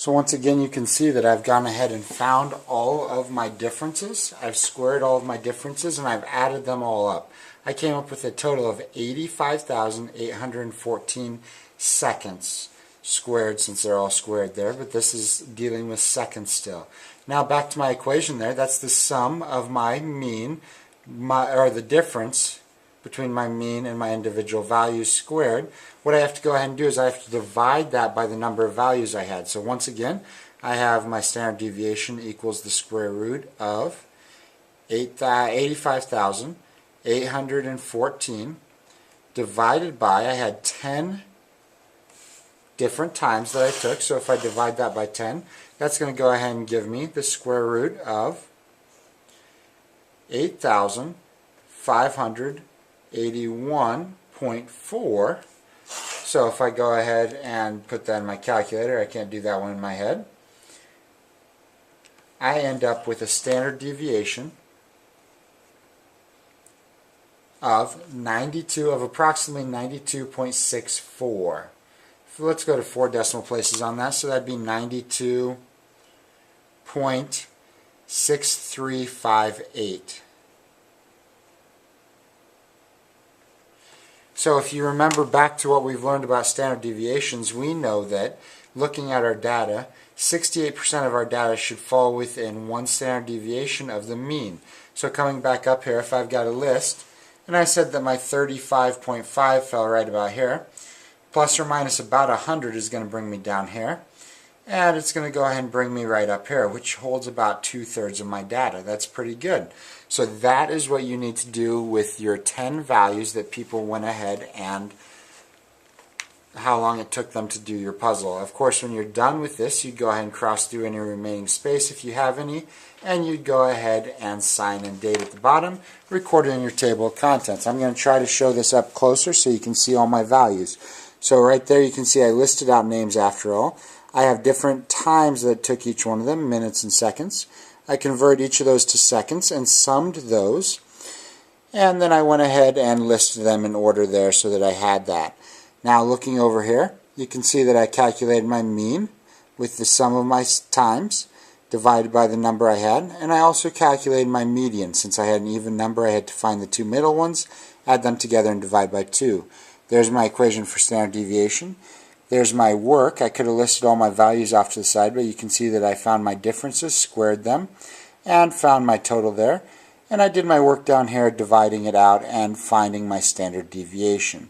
So once again, you can see that I've gone ahead and found all of my differences. I've squared all of my differences and I've added them all up. I came up with a total of 85,814 seconds squared, since they're all squared there, but this is dealing with seconds still. Now back to my equation there. That's the sum of my mean, or the difference between my mean and my individual values squared. What I have to go ahead and do is I have to divide that by the number of values I had. So once again, I have my standard deviation equals the square root of 85,814 divided by, I had 10 different times that I took. So if I divide that by 10, that's going to go ahead and give me the square root of 8,581.4. So if I go ahead and put that in my calculator, I can't do that one in my head, I end up with a standard deviation of approximately 92.64. So let's go to 4 decimal places on that. So that'd be 92.6358. So if you remember back to what we've learned about standard deviations, we know that looking at our data, 68% of our data should fall within one standard deviation of the mean. So coming back up here, if I've got a list, and I said that my 35.5 fell right about here, plus or minus about 100 is going to bring me down here, and it's going to go ahead and bring me right up here, which holds about 2/3 of my data. That's pretty good. So that is what you need to do with your 10 values that people went ahead and how long it took them to do your puzzle. Of course, when you're done with this, you'd go ahead and cross through any remaining space if you have any, and you'd go ahead and sign and date at the bottom, record it in your table of contents. I'm going to try to show this up closer so you can see all my values. So right there you can see I listed out names after all. I have different times that it took each one of them, minutes and seconds. I converted each of those to seconds and summed those. And then I went ahead and listed them in order there so that I had that. Now looking over here, you can see that I calculated my mean with the sum of my times divided by the number I had. And I also calculated my median. Since I had an even number, I had to find the two middle ones, add them together and divide by 2. There's my equation for standard deviation. There's my work. I could have listed all my values off to the side, but you can see that I found my differences, squared them, and found my total there. And I did my work down here, dividing it out and finding my standard deviation.